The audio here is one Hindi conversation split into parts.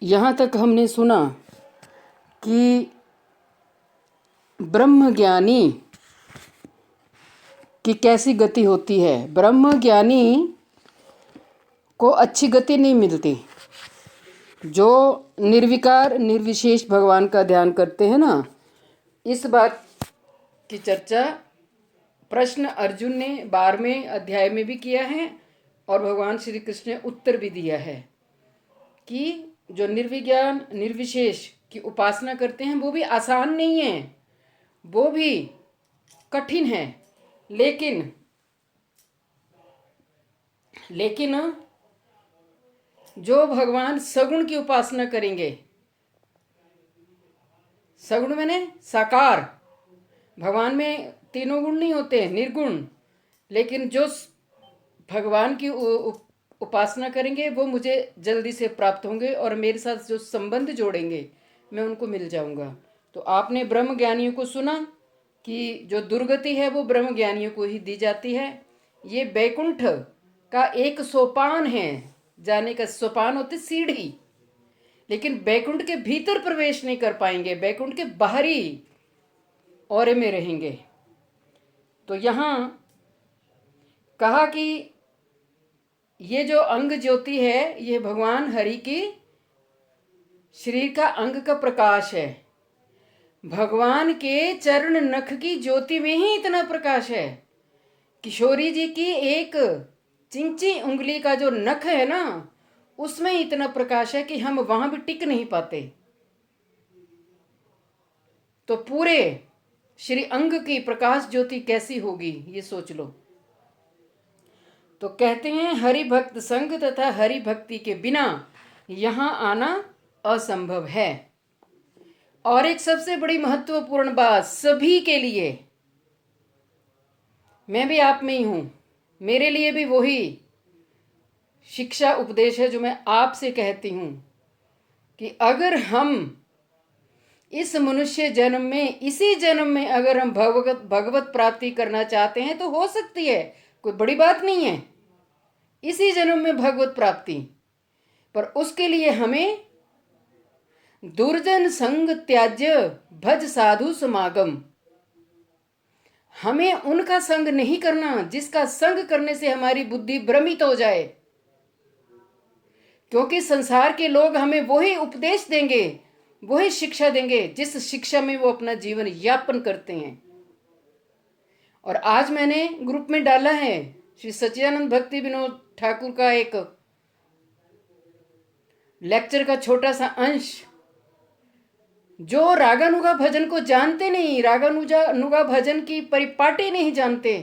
यहाँ तक हमने सुना कि ब्रह्मज्ञानी की कैसी गति होती है। ब्रह्मज्ञानी को अच्छी गति नहीं मिलती। जो निर्विकार निर्विशेष भगवान का ध्यान करते हैं ना, इस बात की चर्चा प्रश्न अर्जुन ने 12वें अध्याय में भी किया है और भगवान श्री कृष्ण ने उत्तर भी दिया है कि जो निर्विज्ञान निर्विशेष की उपासना करते हैं वो भी आसान नहीं है, वो भी कठिन है। लेकिन जो भगवान सगुण की उपासना करेंगे, सगुण मैंने साकार, भगवान में तीनों गुण नहीं होते, निर्गुण, लेकिन जो भगवान की उपासना करेंगे वो मुझे जल्दी से प्राप्त होंगे और मेरे साथ जो संबंध जोड़ेंगे मैं उनको मिल जाऊंगा। तो आपने ब्रह्म ज्ञानियों को सुना कि जो दुर्गति है वो ब्रह्म ज्ञानियों को ही दी जाती है। ये बैकुंठ का एक सोपान है, जाने का सोपान होती सीढ़ी, लेकिन बैकुंठ के भीतर प्रवेश नहीं कर पाएंगे, बैकुंठ के बाहरी औरे में रहेंगे। तो यहाँ कहा कि ये जो अंग ज्योति है ये भगवान हरि की शरीर का अंग का प्रकाश है। भगवान के चरण नख की ज्योति में ही इतना प्रकाश है। किशोरी जी की एक चिंची उंगली का जो नख है ना, उसमें इतना प्रकाश है कि हम वहां भी टिक नहीं पाते। तो पूरे श्री अंग की प्रकाश ज्योति कैसी होगी ये सोच लो। तो कहते हैं हरि भक्त संग तथा हरि भक्ति के बिना यहां आना असंभव है। और एक सबसे बड़ी महत्वपूर्ण बात सभी के लिए, मैं भी आप में ही हूं, मेरे लिए भी वही शिक्षा उपदेश है जो मैं आपसे कहती हूं कि अगर हम इस मनुष्य जन्म में, इसी जन्म में अगर हम भगवत प्राप्ति करना चाहते हैं तो हो सकती है, कोई बड़ी बात नहीं है इसी जन्म में भगवत प्राप्ति। पर उसके लिए हमें दुर्जन संग त्याज्य भज साधु समागम, हमें उनका संग नहीं करना जिसका संग करने से हमारी बुद्धि भ्रमित हो जाए। क्योंकि संसार के लोग हमें वही उपदेश देंगे, वही शिक्षा देंगे जिस शिक्षा में वो अपना जीवन यापन करते हैं। और आज मैंने ग्रुप में डाला है श्री सच्चिदानंद भक्ति विनोद ठाकुर का एक लेक्चर का छोटा सा अंश। जो रागानुगा भजन को जानते नहीं, रागानुगा भजन की परिपाटी नहीं जानते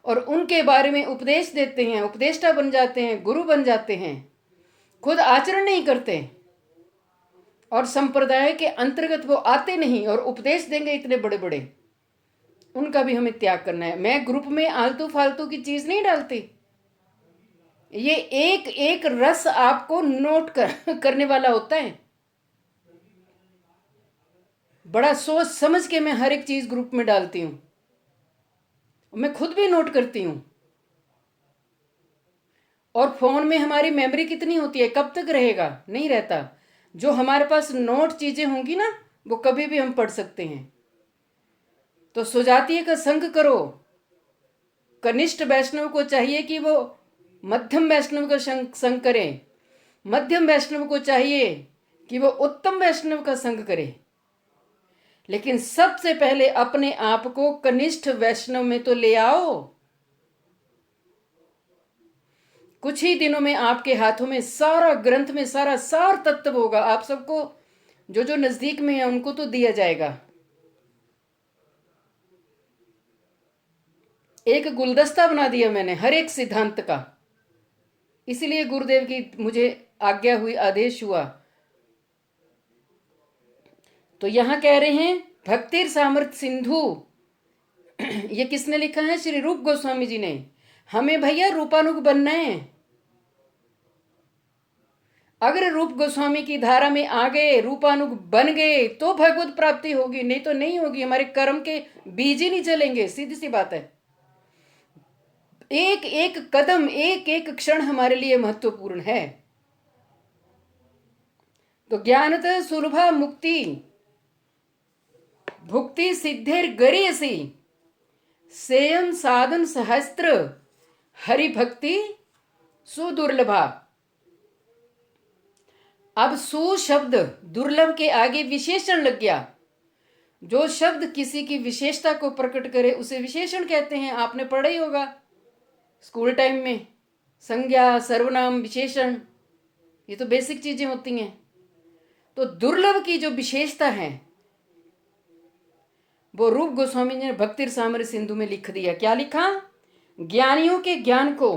और उनके बारे में उपदेश देते हैं, उपदेष्टा बन जाते हैं, गुरु बन जाते हैं, खुद आचरण नहीं करते और संप्रदाय के अंतर्गत वो आते नहीं और उपदेश देंगे इतने बड़े बड़े, उनका भी हमें त्याग करना है। मैं ग्रुप में आलतू फालतू की चीज नहीं डालती, ये एक एक रस आपको नोट करने वाला होता है। बड़ा सोच समझ के मैं हर एक चीज ग्रुप में डालती हूं, मैं खुद भी नोट करती हूं। और फोन में हमारी मेमोरी कितनी होती है, कब तक रहेगा, नहीं रहता। जो हमारे पास नोट चीजें होंगी ना वो कभी भी हम पढ़ सकते हैं। तो सुजातीय का संग करो। कनिष्ठ वैष्णव को चाहिए कि वो मध्यम वैष्णव का संग करे, मध्यम वैष्णव को चाहिए कि वो उत्तम वैष्णव का संग करे। लेकिन सबसे पहले अपने आप को कनिष्ठ वैष्णव में तो ले आओ। कुछ ही दिनों में आपके हाथों में सारा ग्रंथ में सारा सार तत्व होगा। आप सबको जो जो नजदीक में है उनको तो दिया जाएगा। एक गुलदस्ता बना दिया मैंने हर एक सिद्धांत का, इसलिए गुरुदेव की मुझे आज्ञा हुई, आदेश हुआ। तो यहां कह रहे हैं भक्तिर सामर्थ सिंधु, ये किसने लिखा है? श्री रूप गोस्वामी जी ने। हमें भैया रूपानुग बनना है। अगर रूप गोस्वामी की धारा में आ गए, रूपानुग बन गए तो भगवत प्राप्ति होगी, नहीं तो नहीं होगी। हमारे कर्म के बीज ही नहीं चलेंगे, सीधी सी बात है। एक एक कदम, एक एक क्षण हमारे लिए महत्वपूर्ण है। तो ज्ञानतः सुलभा मुक्ति भुक्ति सिद्धिर गरीयसी सेयम साधन सहस्त्र हरि भक्ति सुदुर्लभा। अब सु शब्द दुर्लभ के आगे विशेषण लग गया। जो शब्द किसी की विशेषता को प्रकट करे उसे विशेषण कहते हैं। आपने पढ़ा ही होगा स्कूल टाइम में, संज्ञा, सर्वनाम, विशेषण, ये तो बेसिक चीजें होती हैं। तो दुर्लभ की जो विशेषता है वो रूप गोस्वामी ने भक्ति सामर सिंधु में लिख दिया। क्या लिखा? ज्ञानियों के ज्ञान को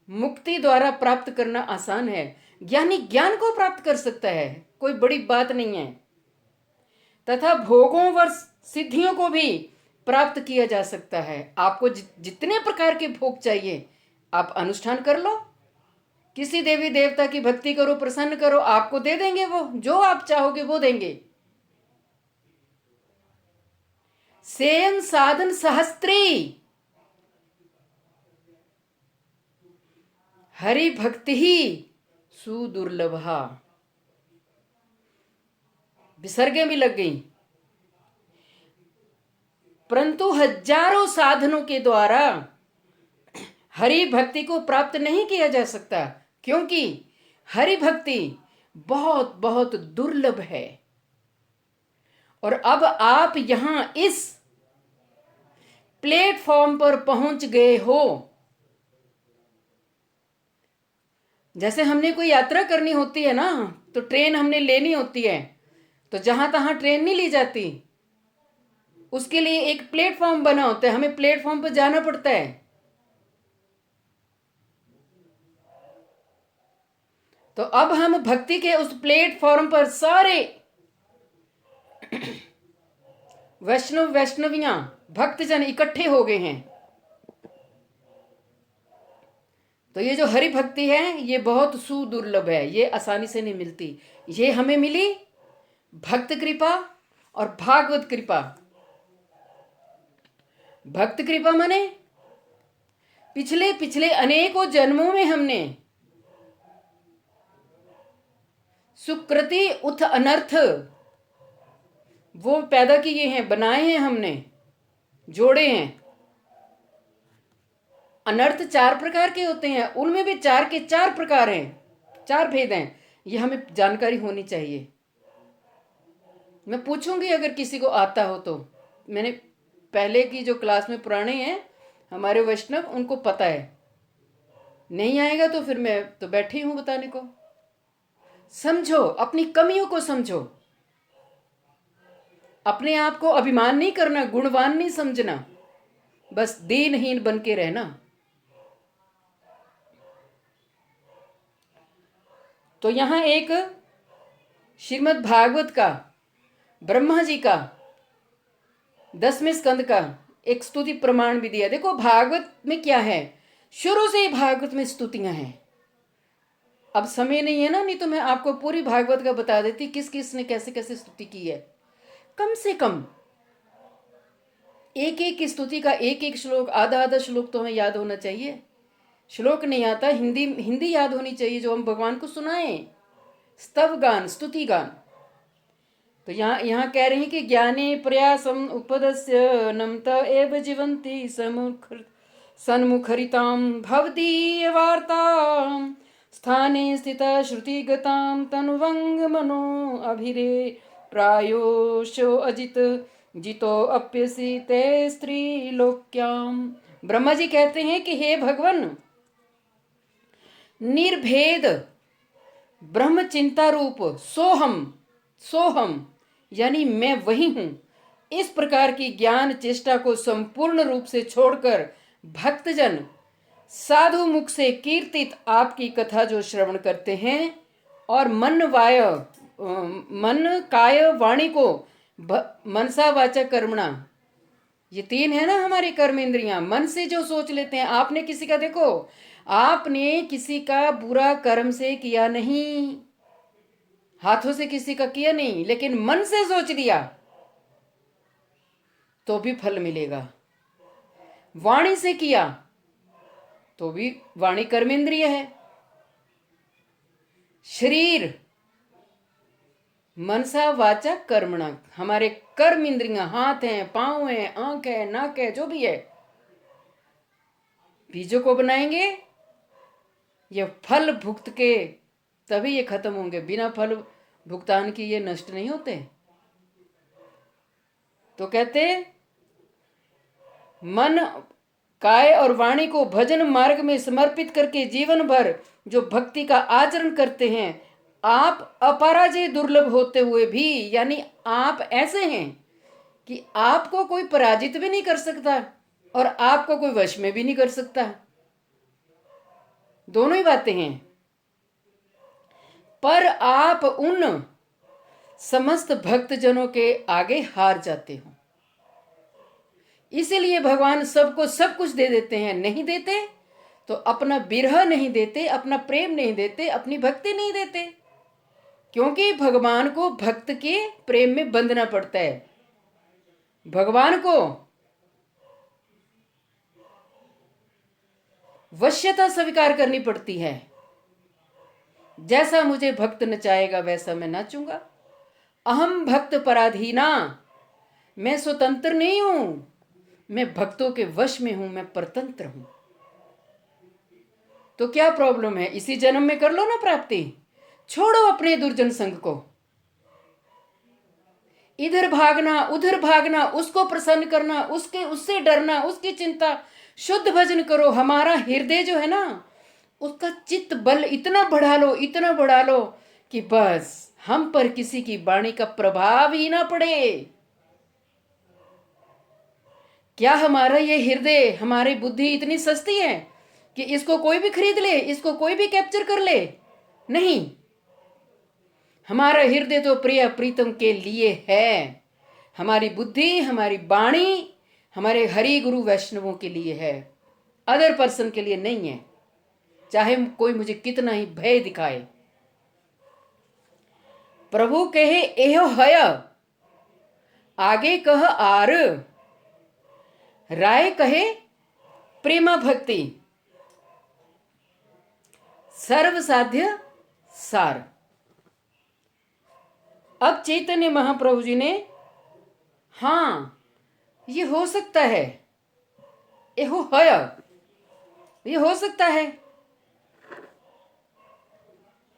मुक्ति द्वारा प्राप्त करना आसान है। ज्ञानी ज्ञान को प्राप्त कर सकता है, कोई बड़ी बात नहीं है। तथा भोगों व सिद्धियों को भी प्राप्त किया जा सकता है। आपको जितने प्रकार के भोग चाहिए आप अनुष्ठान कर लो, किसी देवी देवता की भक्ति करो, प्रसन्न करो, आपको दे देंगे। वो जो आप चाहोगे वो देंगे। सेयन साधन सहस्त्री हरि भक्ति ही सुदुर्लभा। विसर्गें भी लग गई। परंतु हजारों साधनों के द्वारा हरि भक्ति को प्राप्त नहीं किया जा सकता, क्योंकि हरि भक्ति बहुत बहुत दुर्लभ है। और अब आप यहां इस प्लेटफॉर्म पर पहुंच गए हो। जैसे हमने कोई यात्रा करनी होती है ना, तो ट्रेन हमने लेनी होती है, तो जहां तहां ट्रेन नहीं ली जाती, उसके लिए एक प्लेटफॉर्म बना होता है, हमें प्लेटफॉर्म पर जाना पड़ता है। तो अब हम भक्ति के उस प्लेटफॉर्म पर सारे वैष्णव वैष्णवियां भक्तजन इकट्ठे हो गए हैं। तो ये जो हरि भक्ति है ये बहुत सुदुर्लभ है, ये आसानी से नहीं मिलती। ये हमें मिली भक्त कृपा और भागवत कृपा। भक्त कृपा माने पिछले पिछले अनेकों जन्मों में हमने सुकृति उथ अनर्थ वो पैदा किए हैं, बनाए हैं, हमने जोड़े हैं। अनर्थ 4 प्रकार के होते हैं, उनमें भी 4 के 4 प्रकार हैं, 4 भेद हैं। ये हमें जानकारी होनी चाहिए। मैं पूछूंगी अगर किसी को आता हो तो। मैंने पहले की जो क्लास में पुराने हैं हमारे वैष्णव, उनको पता है। नहीं आएगा तो फिर मैं तो बैठी हूं बताने को। समझो, अपनी कमियों को समझो। अपने आप को अभिमान नहीं करना, गुणवान नहीं समझना, बस दीनहीन बन के रहना। तो यहां एक श्रीमद् भागवत का, ब्रह्मा जी का 10वें स्कंद का एक स्तुति प्रमाण भी दिया। देखो भागवत में क्या है, शुरू से ही भागवत में स्तुतियां हैं। अब समय नहीं है ना, नहीं तो मैं आपको पूरी भागवत का बता देती किस किस ने कैसे कैसे स्तुति की है। कम से कम एक एक की स्तुति का एक एक श्लोक, आधा आधा श्लोक तो हमें याद होना चाहिए। श्लोक नहीं आता, हिंदी याद होनी चाहिए जो हम भगवान को सुनाएं। स्तव गान, स्तुति गान। तो यहाँ कह रहे हैं कि ज्ञाने प्रयासम उपदस्य नमत एव जीवंती सन्मुखरिताम भवदीय वार्ताम स्थाने स्थिता श्रुतिगताम तनुवंग मनो अभिरे प्रायोशो अजित जितो अप्यसी ते स्त्री लोक्याम। ब्रह्मा जी कहते हैं कि हे भगवान, निर्भेद ब्रह्म चिंता रूप सोहम, सोहम यानी मैं वही हूं, इस प्रकार की ज्ञान चेष्टा को संपूर्ण रूप से छोड़कर भक्तजन साधु मुख से कीर्तित आपकी कथा जो श्रवण करते हैं और मन काय वाणी को मनसा वाचा कर्मणा, ये 3 है ना हमारी कर्म इंद्रियां। मन से जो सोच लेते हैं, आपने किसी का, देखो आपने किसी का बुरा कर्म से किया नहीं, हाथों से किसी का किया नहीं, लेकिन मन से सोच दिया तो भी फल मिलेगा। वाणी से किया तो भी, वाणी कर्मेंद्रिय है। शरीर मनसा वाचा कर्मणा, हमारे कर्म इंद्रियां, हाथ हैं, पांव हैं, आंख है, नाक है, जो भी है, बीजों को बनाएंगे। ये फल भुगत के तभी ये खत्म होंगे, बिना फल भुगतान की ये नष्ट नहीं होते। तो कहते मन, काय और वाणी को भजन मार्ग में समर्पित करके जीवन भर जो भक्ति का आचरण करते हैं, आप अपराजय दुर्लभ होते हुए भी, यानी आप ऐसे हैं कि आपको कोई पराजित भी नहीं कर सकता और आपको कोई वश में भी नहीं कर सकता। दोनों ही बातें हैं। पर आप उन समस्त भक्तजनों के आगे हार जाते हो। इसीलिए भगवान सबको सब कुछ दे देते हैं। नहीं देते तो अपना बिरह नहीं देते, अपना प्रेम नहीं देते, अपनी भक्ति नहीं देते, क्योंकि भगवान को भक्त के प्रेम में बंधना पड़ता है। भगवान को वश्यता स्वीकार करनी पड़ती है। जैसा मुझे भक्त नचाएगा वैसा मैं नाचूंगा। अहम भक्त पराधीना, मैं स्वतंत्र नहीं हूं, मैं भक्तों के वश में हूं, मैं परतंत्र हूं। तो क्या प्रॉब्लम है? इसी जन्म में कर लो ना प्राप्ति। छोड़ो अपने दुर्जन संग को, इधर भागना उधर भागना, उसको प्रसन्न करना, उससे डरना, उसकी चिंता। शुद्ध भजन करो। हमारा हृदय जो है ना, उसका चित्त बल इतना बढ़ा लो, इतना बढ़ा लो कि बस हम पर किसी की वाणी का प्रभाव ही ना पड़े। क्या हमारा ये हृदय, हमारी बुद्धि इतनी सस्ती है कि इसको कोई भी खरीद ले, इसको कोई भी कैप्चर कर ले? नहीं। हमारा हृदय तो प्रिय प्रीतम के लिए है। हमारी बुद्धि, हमारी वाणी, हमारे हरि गुरु वैष्णवों के लिए है, अदर पर्सन के लिए नहीं है, चाहे कोई मुझे कितना ही भय दिखाए। प्रभु कहे एहो हय, आगे कह आर, राय कहे प्रेमा भक्ति, सर्व साध्य सार। अब चैतन्य महाप्रभु जी ने, हाँ ये हो सकता है, एहो हय, ये हो सकता है।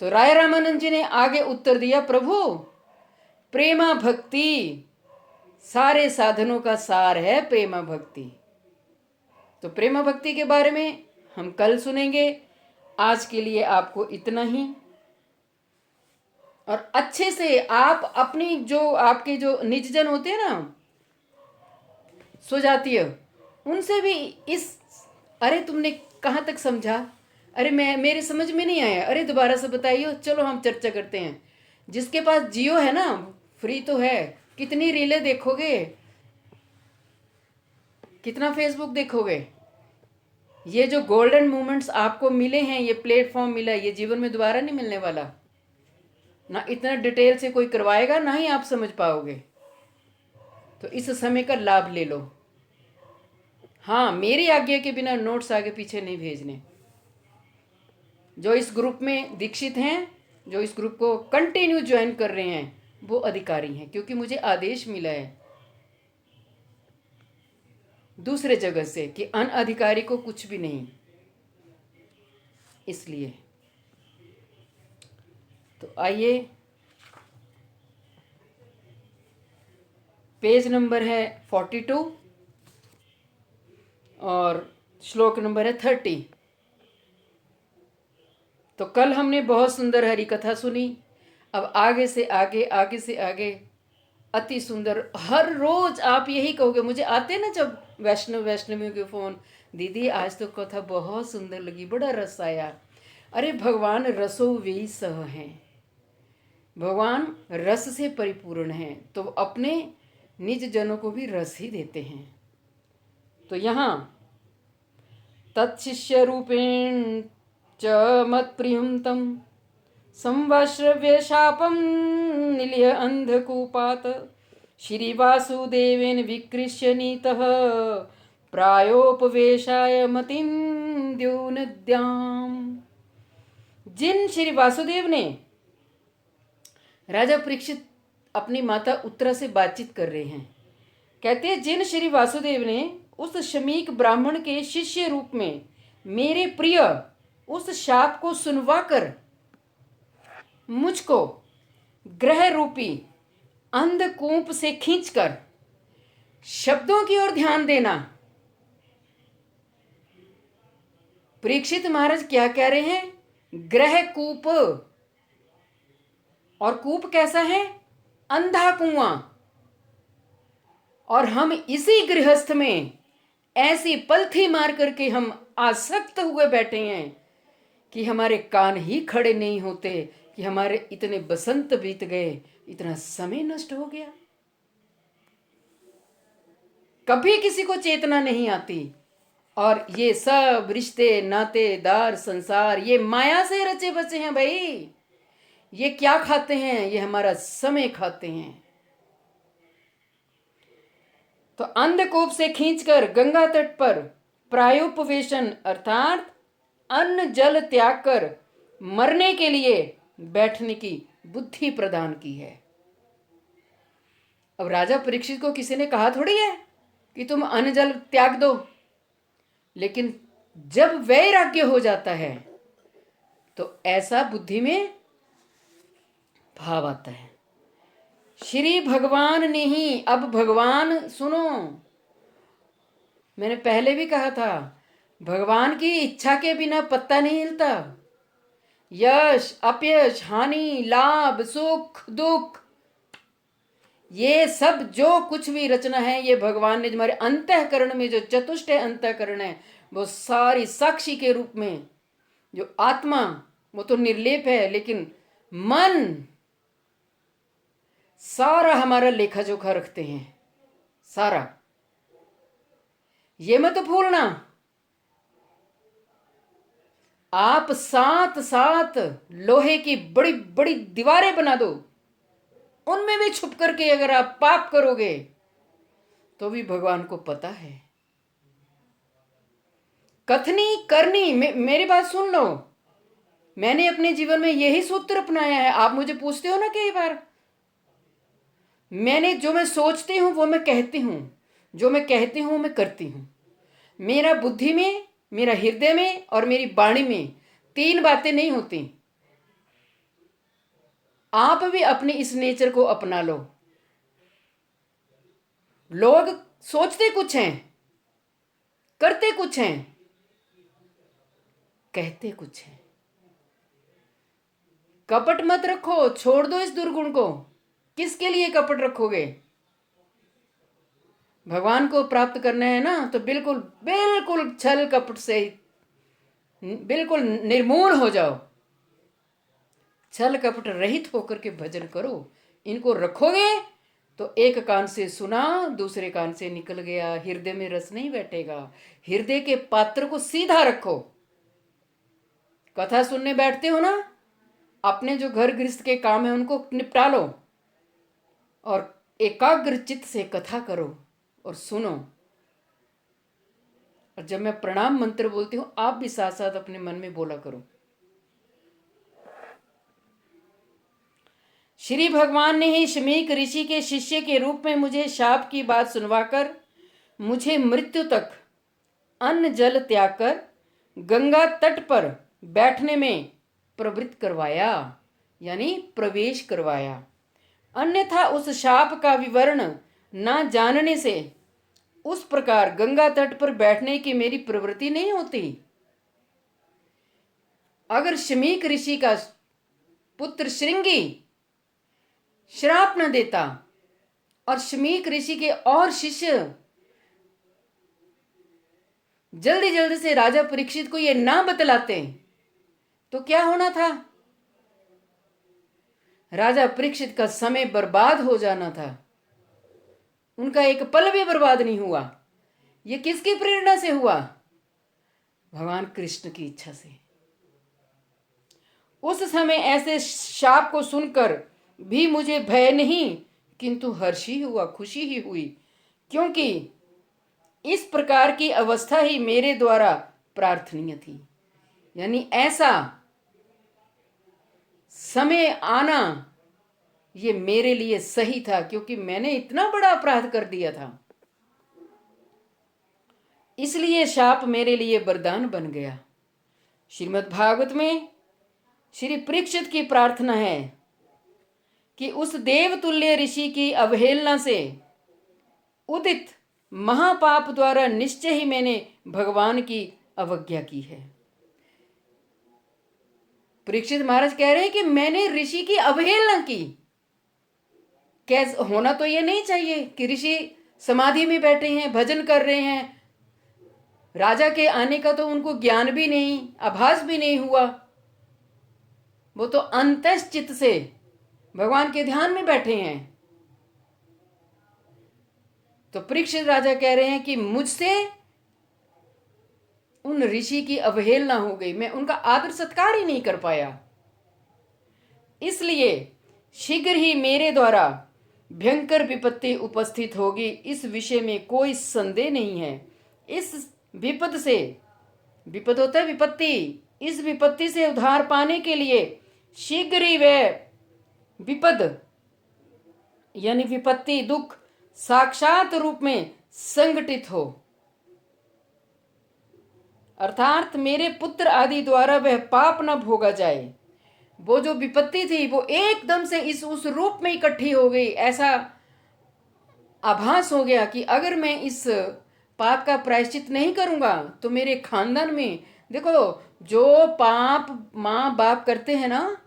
तो राय रामानंद जी ने आगे उत्तर दिया, प्रभु प्रेमा भक्ति सारे साधनों का सार है, प्रेमा भक्ति। तो प्रेमा भक्ति के बारे में हम कल सुनेंगे। आज के लिए आपको इतना ही। और अच्छे से आप अपनी जो आपके जो निजजन होते हैं ना, स्वजातीय, उनसे भी इस, अरे तुमने कहाँ तक समझा, अरे मेरे समझ में नहीं आया, अरे दोबारा से बताइए, चलो हम चर्चा करते हैं। जिसके पास जियो है ना, फ्री तो है, कितनी रीलें देखोगे, कितना फेसबुक देखोगे। ये जो गोल्डन मोमेंट्स आपको मिले हैं, ये प्लेटफॉर्म मिला, ये जीवन में दोबारा नहीं मिलने वाला। ना इतना डिटेल से कोई करवाएगा, ना ही आप समझ पाओगे। तो इस समय का लाभ ले लो। हाँ, मेरी आज्ञा के बिना नोट्स आगे पीछे नहीं भेजने। जो इस ग्रुप में दीक्षित हैं, जो इस ग्रुप को कंटिन्यू ज्वाइन कर रहे हैं, वो अधिकारी हैं, क्योंकि मुझे आदेश मिला है दूसरे जगह से कि अनअधिकारी को कुछ भी नहीं। इसलिए तो आइए, पेज नंबर है 42 और श्लोक नंबर है 30। तो कल हमने बहुत सुंदर हरि कथा सुनी। अब आगे से आगे, आगे से आगे अति सुंदर। हर रोज आप यही कहोगे, मुझे आते ना जब वैष्णवियों के फोन, दीदी आज तो कथा बहुत सुंदर लगी, बड़ा रस आया। अरे भगवान रसो वे सह हैं, भगवान रस से परिपूर्ण हैं, तो अपने निज जनों को भी रस ही देते हैं। तो यहाँ तत्शिष्य रूपेण च मत्प्रियं तं संवश्रव्य शापं निलय अंधकूपात् श्रीवासुदेवेन विकृष्य नीतः प्रायोपवेशाय मतिं द्योनद्याम्। जिन श्री वासुदेव ने राजा परीक्षित अपनी माता उत्तरा से बातचीत कर रहे हैं। कहते हैं, जिन श्री वासुदेव ने उस शमीक ब्राह्मण के शिष्य रूप में मेरे प्रिय उस शाप को सुनवाकर मुझको ग्रह रूपी अंधकूप से खींचकर, शब्दों की ओर ध्यान देना। परीक्षित महाराज क्या कह रहे हैं? ग्रह कूप। और कूप कैसा है? अंधा कुआं। और हम इसी गृहस्थ में ऐसी पलथी मार करके हम आसक्त हुए बैठे हैं कि हमारे कान ही खड़े नहीं होते कि हमारे इतने बसंत बीत गए, इतना समय नष्ट हो गया। कभी किसी को चेतना नहीं आती। और ये सब रिश्ते नातेदार संसार ये माया से रचे बचे हैं भाई। ये क्या खाते हैं? ये हमारा समय खाते हैं। तो अंधकूप से खींचकर गंगा तट पर प्रायोपवेशन अर्थात अन्न जल त्याग कर मरने के लिए बैठने की बुद्धि प्रदान की है। अब राजा परीक्षित को किसी ने कहा थोड़ी है कि तुम अन्न जल त्याग दो, लेकिन जब वैराग्य हो जाता है तो ऐसा बुद्धि में भाव आता है। श्री भगवान ने ही, अब भगवान सुनो, मैंने पहले भी कहा था, भगवान की इच्छा के बिना पत्ता नहीं हिलता। यश अपयश हानि लाभ सुख दुख ये सब जो कुछ भी रचना है ये भगवान ने हमारे अंतःकरण में, जो चतुष्ट अंतःकरण है, वो सारी साक्षी के रूप में, जो आत्मा वो तो निर्लेप है, लेकिन मन सारा हमारा लेखा जोखा रखते हैं। सारा ये मत भूलना। आप सात सात लोहे की बड़ी बड़ी दीवारें बना दो, उनमें भी छुप करके अगर आप पाप करोगे तो भी भगवान को पता है। कथनी करनी मेरी बात सुन लो। मैंने अपने जीवन में यही सूत्र अपनाया है। आप मुझे पूछते हो ना कई बार, मैंने जो मैं सोचती हूं वो मैं कहती हूं, जो मैं कहती हूं मैं करती हूं। मेरा बुद्धि में, मेरा हृदय में और मेरी वाणी में तीन बातें नहीं होती। आप भी अपने इस नेचर को अपना लो। लोग सोचते कुछ हैं, करते कुछ हैं, कहते कुछ हैं। कपट मत रखो, छोड़ दो इस दुर्गुण को। किसके लिए कपट रखोगे? भगवान को प्राप्त करना है ना, तो बिल्कुल बिल्कुल छल कपट से बिल्कुल निर्मूल हो जाओ। छल कपट रहित होकर के भजन करो। इनको रखोगे तो एक कान से सुना, दूसरे कान से निकल गया, हृदय में रस नहीं बैठेगा। हृदय के पात्र को सीधा रखो। कथा सुनने बैठते हो ना, अपने जो घर गृहस्थ के काम है उनको निपटा लो और एकाग्र चित्त से कथा करो और सुनो। और जब मैं प्रणाम मंत्र बोलती हूं, आप भी साथ साथ अपने मन में बोला करो। श्री भगवान ने ही शमीक ऋषि के शिष्य के रूप में मुझे शाप की बात सुनवाकर मुझे मृत्यु तक अन्न जल त्याग कर गंगा तट पर बैठने में प्रवृत्त करवाया, यानी प्रवेश करवाया। अन्यथा उस शाप का विवरण ना जानने से उस प्रकार गंगा तट पर बैठने की मेरी प्रवृत्ति नहीं होती। अगर शमीक ऋषि का पुत्र श्रृंगी श्राप न देता और शमीक ऋषि के और शिष्य जल्दी जल्दी से राजा परीक्षित को यह ना बतलाते तो क्या होना था? राजा परीक्षित का समय बर्बाद हो जाना था। उनका एक पल भी बर्बाद नहीं हुआ। यह किसकी प्रेरणा से हुआ? भगवान कृष्ण की इच्छा से। उस समय ऐसे शाप को सुनकर भी मुझे भय नहीं किंतु हर्ष ही हुआ, खुशी ही हुई, क्योंकि इस प्रकार की अवस्था ही मेरे द्वारा प्रार्थनीय थी। यानी ऐसा समय आना ये मेरे लिए सही था, क्योंकि मैंने इतना बड़ा अपराध कर दिया था, इसलिए शाप मेरे लिए वरदान बन गया। श्रीमद् भागवत में श्री परीक्षित की प्रार्थना है कि उस देवतुल्य ऋषि की अवहेलना से उदित महापाप द्वारा निश्चय ही मैंने भगवान की अवज्ञा की है। परीक्षित महाराज कह रहे हैं कि मैंने ऋषि की अवहेलना की। कैसे होना तो ये नहीं चाहिए कि ऋषि समाधि में बैठे हैं, भजन कर रहे हैं, राजा के आने का तो उनको ज्ञान भी नहीं, आभास भी नहीं हुआ, वो तो अंतश्चित से भगवान के ध्यान में बैठे हैं। तो परीक्षित राजा कह रहे हैं कि मुझसे उन ऋषि की अवहेलना हो गई, मैं उनका आदर सत्कार ही नहीं कर पाया, इसलिए शीघ्र ही मेरे द्वारा भयंकर विपत्ति उपस्थित होगी, इस विषय में कोई संदेह नहीं है। इस विपद से, विपद होता है विपत्ति, इस विपत्ति से उद्धार पाने के लिए शीघ्र ही वह विपद यानी विपत्ति, दुख साक्षात रूप में संगठित हो, अर्थात मेरे पुत्र आदि द्वारा वह पाप न भोगा जाए। वो जो विपत्ति थी वो एकदम से उस रूप में इकट्ठी हो गई, ऐसा आभास हो गया कि अगर मैं इस पाप का प्रायश्चित नहीं करूंगा तो मेरे खानदान में, देखो जो पाप माँ बाप करते हैं ना,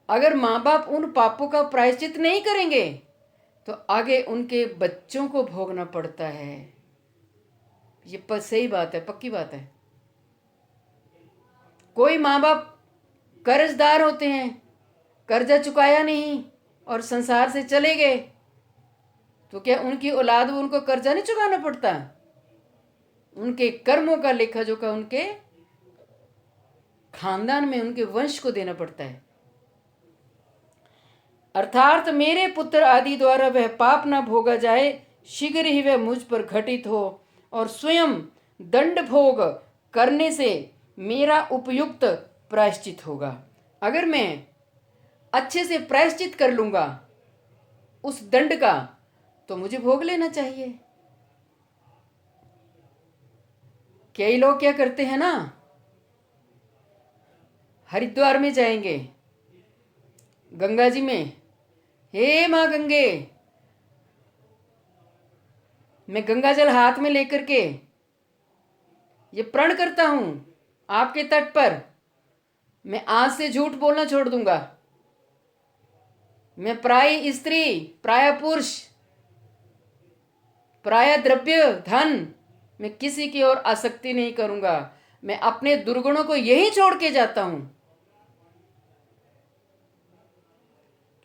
अगर माँ बाप उन पापों का प्रायश्चित नहीं करेंगे तो आगे उनके बच्चों को भोगना पड़ता है। ये सही बात है, पक्की बात है। कोई माँ बाप कर्जदार होते हैं, कर्जा चुकाया नहीं और संसार से चले गए, तो क्या उनकी औलाद उनको कर्जा नहीं चुकाना पड़ता? उनके कर्मों का लेखा जोखा उनके खानदान में, उनके वंश को देना पड़ता है। अर्थात मेरे पुत्र आदि द्वारा वह पाप न भोगा जाए, शीघ्र ही वह मुझ पर घटित हो और स्वयं दंड भोग करने से मेरा उपयुक्त प्रायश्चित होगा। अगर मैं अच्छे से प्रायश्चित कर लूंगा उस दंड का तो मुझे भोग लेना चाहिए। कई लोग क्या करते हैं ना, हरिद्वार में जाएंगे, गंगा जी में, हे माँ गंगे, मैं गंगा जल हाथ में लेकर के ये प्रण करता हूं आपके तट पर मैं आज से झूठ बोलना छोड़ दूंगा, मैं प्राय स्त्री, प्राय पुरुष, प्राय द्रव्य धन, मैं किसी की ओर आसक्ति नहीं करूंगा, मैं अपने दुर्गुणों को यही छोड़ के जाता हूं।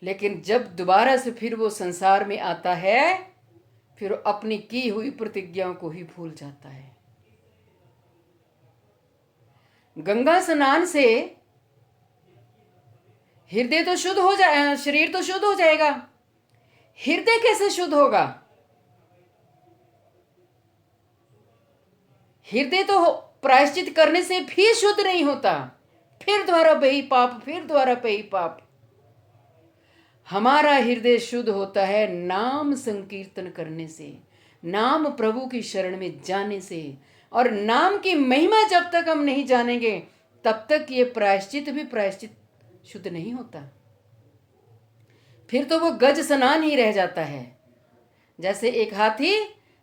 लेकिन जब दोबारा से फिर वो संसार में आता है, फिर अपनी की हुई प्रतिज्ञाओं को ही भूल जाता है। गंगा स्नान से हृदय तो शुद्ध हो जाए, शरीर तो शुद्ध हो जाएगा, हृदय कैसे शुद्ध होगा? हृदय तो प्रायश्चित करने से भी शुद्ध नहीं होता, फिर द्वारा वही पाप, फिर द्वारा वही पाप। हमारा हृदय शुद्ध होता है नाम संकीर्तन करने से, नाम प्रभु की शरण में जाने से, और नाम की महिमा जब तक हम नहीं जानेंगे तब तक ये प्रायश्चित भी प्रायश्चित शुद्ध नहीं होता। फिर तो वो गज स्नान ही रह जाता है। जैसे एक हाथी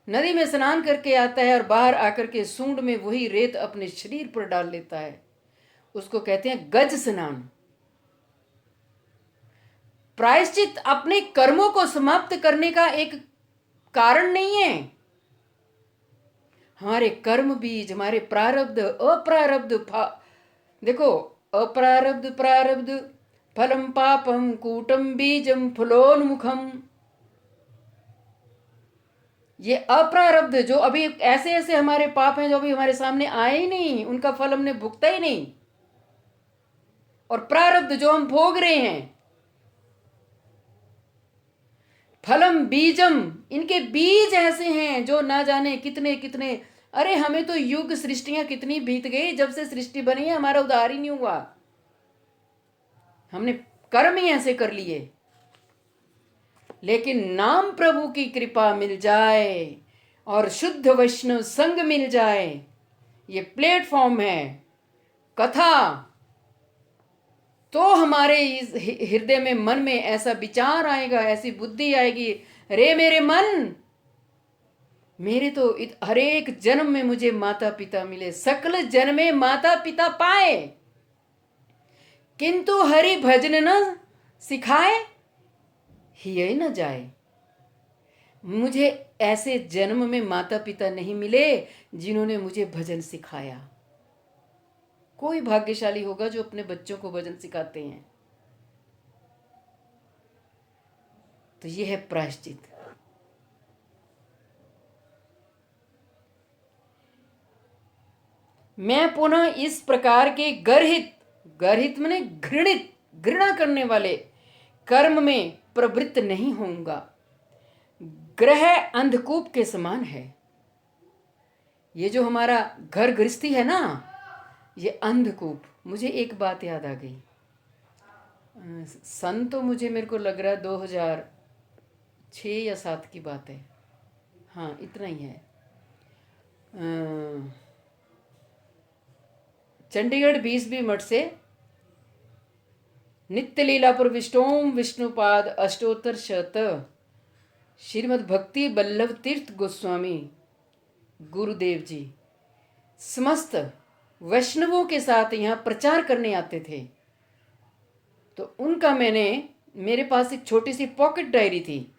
नदी में स्नान करके आता है और बाहर आकर के सूंड में वही रेत अपने शरीर पर डाल लेता है, उसको कहते हैं गज स्नान। प्रायश्चित अपने कर्मों को समाप्त करने का एक कारण नहीं है। हमारे कर्म बीज, हमारे प्रारब्ध अप्रारब्ध, देखो, अप्रारब्ध प्रारब्ध फलम पापम कूटम बीजम फलोन्मुखम, ये अप्रारब्ध जो अभी ऐसे ऐसे हमारे पाप हैं जो अभी हमारे सामने आए ही नहीं, उनका फल हमने भुगता ही नहीं, और प्रारब्ध जो हम भोग रहे हैं, फलम बीजम, इनके बीज ऐसे हैं जो ना जाने कितने कितने, अरे हमें तो युग सृष्टियां कितनी बीत गई, जब से सृष्टि बनी है हमारा उद्धार ही नहीं हुआ, हमने कर्म ही ऐसे कर लिए। लेकिन नाम प्रभु की कृपा मिल जाए और शुद्ध वैष्णव संग मिल जाए, ये प्लेटफॉर्म है कथा, तो हमारे इस हृदय में, मन में ऐसा विचार आएगा, ऐसी बुद्धि आएगी, रे मेरे मन, मेरे तो हर एक जन्म में मुझे माता पिता मिले, सकल जन्मे माता पिता पाए, किंतु हरि भजन न सिखाए, हिय न जाए। मुझे ऐसे जन्म में माता पिता नहीं मिले जिन्होंने मुझे भजन सिखाया। कोई भाग्यशाली होगा जो अपने बच्चों को भजन सिखाते हैं। तो ये है प्रायश्चित। मैं पुनः इस प्रकार के गर्हित, गर्हित माने घृणित, घृणा करने वाले कर्म में प्रवृत्त नहीं होऊंगा। ग्रह अंधकूप के समान है। ये जो हमारा घर गृहस्थी है ना, ये अंधकूप। मुझे एक बात याद आ गई, सन तो मेरे को लग रहा है 2006 या 7 की बात है, हाँ इतना ही है। चंडीगढ़ 20 मठ से नित्य लीला प्रविष्टोम विष्णुपाद अष्टोत्तर शत श्रीमद् भक्ति बल्लभ तीर्थ गोस्वामी गुरुदेव जी समस्त वैष्णवों के साथ यहाँ प्रचार करने आते थे। तो उनका मेरे पास एक छोटी सी पॉकेट डायरी थी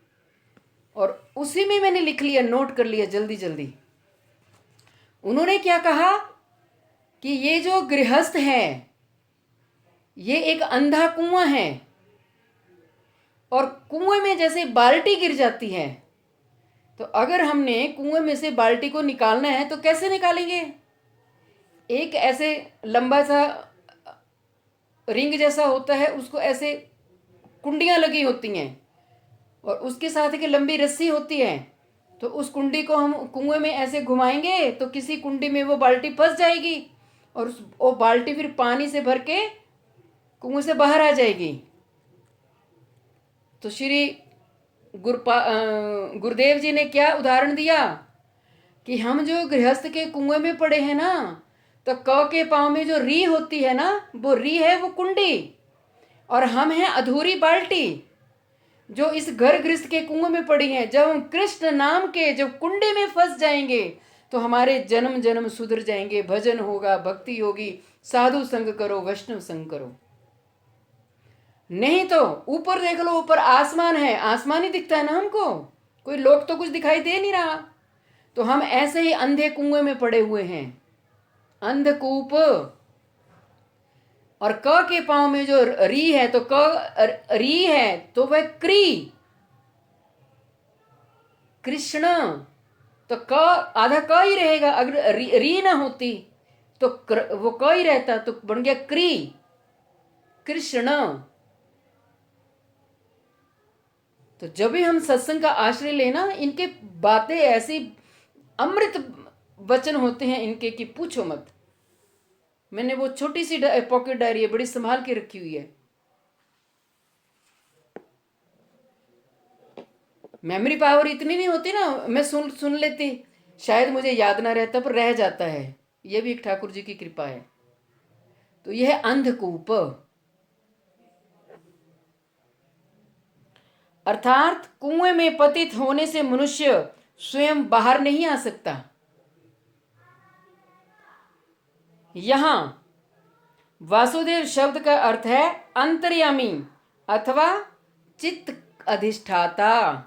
और उसी में मैंने लिख लिया, नोट कर लिया जल्दी जल्दी। उन्होंने क्या कहा कि ये जो गृहस्थ है ये एक अंधा कुआं है, और कुएं में जैसे बाल्टी गिर जाती है, तो अगर हमने कुएं में से बाल्टी को निकालना है तो कैसे निकालेंगे? एक ऐसे लंबा सा रिंग जैसा होता है, उसको ऐसे कुंडियां लगी होती हैं और उसके साथ एक लंबी रस्सी होती है, तो उस कुंडी को हम कुएं में ऐसे घुमाएंगे तो किसी कुंडी में वो बाल्टी फंस जाएगी और वो बाल्टी फिर पानी से भर के कुएं से बाहर आ जाएगी। तो श्री गुरुदेव जी ने क्या उदाहरण दिया कि हम जो गृहस्थ के कुएं में पड़े हैं ना, तो क के पांव में जो री होती है ना, वो री है वो कुंडी, और हम हैं अधूरी बाल्टी जो इस घर गृहस्थ के कुएं में पड़ी हैं। जब हम कृष्ण नाम के जब कुंडे में फंस जाएंगे तो हमारे जन्म जन्म सुधर जाएंगे, भजन होगा, भक्ति होगी, साधु संग करो, वैष्णव संग करो। नहीं तो ऊपर देख लो, ऊपर आसमान है, आसमान ही दिखता है ना हमको, कोई लोग तो कुछ दिखाई दे नहीं रहा। तो हम ऐसे ही अंधे कुएं में पड़े हुए हैं, अंधकूप। और क के पांव में जो री है, तो क री है तो वह क्री, कृष्ण, तो क आधा क ही रहेगा। अगर री ना होती तो वो क ही रहता, तो बन गया क्री, कृष्ण। तो जब भी हम सत्संग का आश्रय लेना, इनके बातें ऐसी अमृत वचन होते हैं इनके कि पूछो मत। मैंने वो छोटी सी पॉकेट डायरी है, बड़ी संभाल के रखी हुई है। मेमोरी पावर इतनी नहीं होती ना, मैं सुन लेती, शायद मुझे याद ना रहता, पर रह जाता है। यह भी एक ठाकुर जी की कृपा है। तो यह है अंधकूप, अर्थात कुएं में पतित होने से मनुष्य स्वयं बाहर नहीं आ सकता। यहां वासुदेव शब्द का अर्थ है अंतर्यामी अथवा चित्त अधिष्ठाता।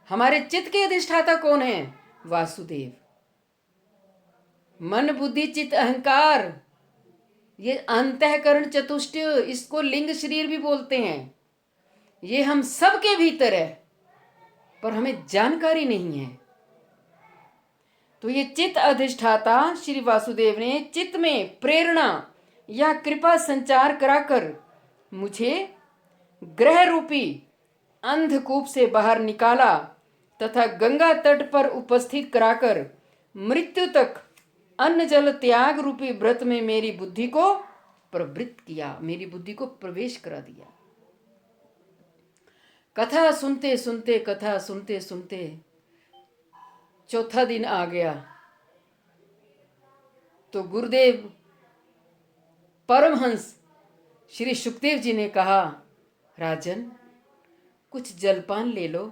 हमारे चित्त के अधिष्ठाता कौन है? वासुदेव। मन बुद्धि चित्त अहंकार, ये अंतःकरण चतुष्टय, इसको लिंग शरीर भी बोलते हैं। ये हम सबके भीतर है, पर हमें जानकारी नहीं है। तो ये चित्त अधिष्ठाता श्री वासुदेव ने चित्त में प्रेरणा या कृपा संचार कराकर मुझे ग्रह रूपी अंधकूप से बाहर निकाला तथा गंगा तट पर उपस्थित कराकर मृत्यु तक अन्न जल त्याग रूपी व्रत में मेरी बुद्धि को प्रवृत्त किया, मेरी बुद्धि को प्रवेश करा दिया। कथा सुनते सुनते कथा सुनते सुनते चौथा दिन आ गया तो गुरुदेव परमहंस श्री सुखदेव जी ने कहा, राजन कुछ जलपान ले लो।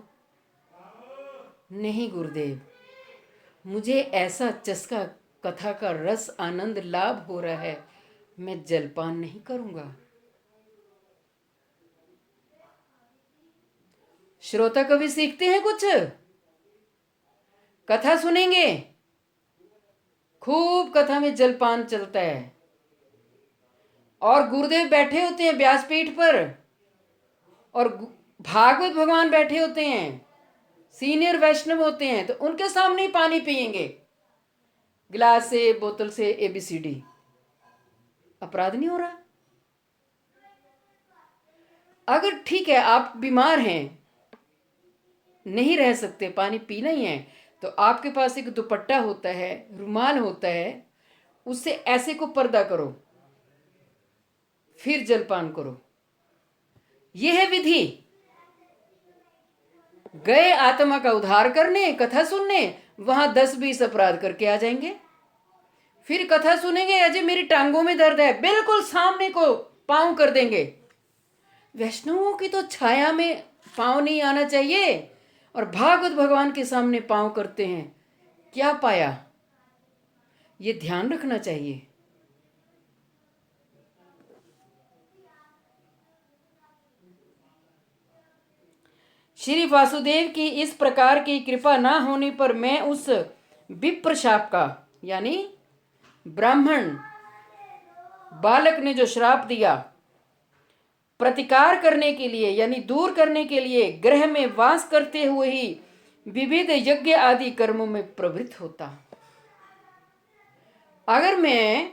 नहीं गुरुदेव, मुझे ऐसा चस्का कथा का रस आनंद लाभ हो रहा है, मैं जलपान नहीं करूंगा। श्रोता कवि सीखते हैं कुछ, कथा सुनेंगे, खूब कथा में जलपान चलता है और गुरुदेव बैठे होते हैं व्यासपीठ पर और भागवत भगवान बैठे होते हैं, सीनियर वैष्णव होते हैं, तो उनके सामने ही पानी पिएंगे गिलास से, बोतल से, ABCD। अपराध नहीं हो रहा? अगर ठीक है आप बीमार हैं, नहीं रह सकते, पानी पीना ही है, तो आपके पास एक दुपट्टा होता है, रुमाल होता है, उससे ऐसे को पर्दा करो, फिर जलपान करो। यह है विधि। गए आत्मा का उद्धार करने, कथा सुनने, वहां 10-20 अपराध करके आ जाएंगे। फिर कथा सुनेंगे, अजय मेरी टांगों में दर्द है, बिल्कुल सामने को पांव कर देंगे। वैष्णवों की तो छाया में पांव नहीं आना चाहिए और भागवत भगवान के सामने पांव करते हैं। क्या पाया? ये ध्यान रखना चाहिए। श्री वासुदेव की इस प्रकार की कृपा ना होने पर मैं उस विप्र शाप का, यानी ब्राह्मण बालक ने जो श्राप दिया, प्रतिकार करने के लिए यानी दूर करने के लिए ग्रह में वास करते हुए ही विविध यज्ञ आदि कर्मों में प्रवृत्त होता। अगर मैं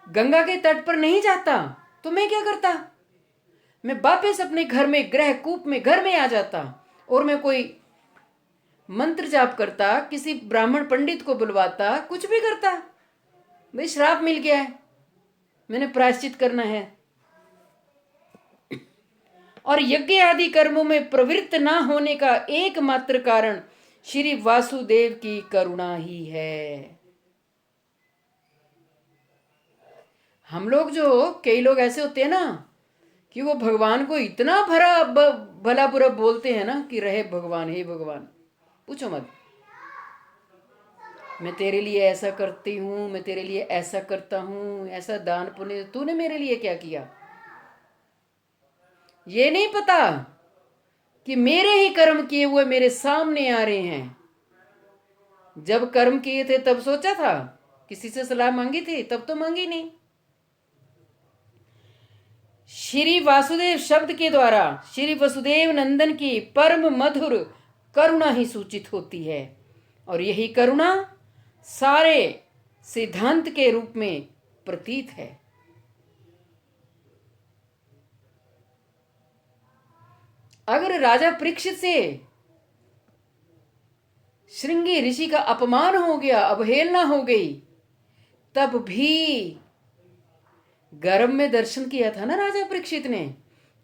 गंगा के तट पर नहीं जाता तो मैं क्या करता? मैं वापस अपने घर में, ग्रह कूप में, घर में आ जाता और मैं कोई मंत्र जाप करता, किसी ब्राह्मण पंडित को बुलवाता, कुछ भी करता। भाई श्राप मिल गया है, मैंने प्रायश्चित करना है। और यज्ञ आदि कर्मों में प्रवृत्त ना होने का एकमात्र कारण श्री वासुदेव की करुणा ही है। हम लोग जो, कई लोग ऐसे होते हैं ना कि वो भगवान को इतना भला बुरा बोलते हैं ना कि रहे भगवान, हे भगवान पूछो मत, मैं तेरे लिए ऐसा करती हूं, मैं तेरे लिए ऐसा करता हूं, ऐसा दान पुण्य, तूने मेरे लिए क्या किया? ये नहीं पता कि मेरे ही कर्म किए हुए मेरे सामने आ रहे हैं। जब कर्म किए थे तब सोचा था, किसी से सलाह मांगी थी? तब तो मांगी नहीं। श्री वासुदेव शब्द के द्वारा श्री वसुदेव नंदन की परम मधुर करुणा ही सूचित होती है और यही करुणा सारे सिद्धांत के रूप में प्रतीत है। अगर राजा परीक्षित से श्रृंगी ऋषि का अपमान हो गया, अवहेलना हो गई, तब भी गर्भ में दर्शन किया था ना राजा परीक्षित ने,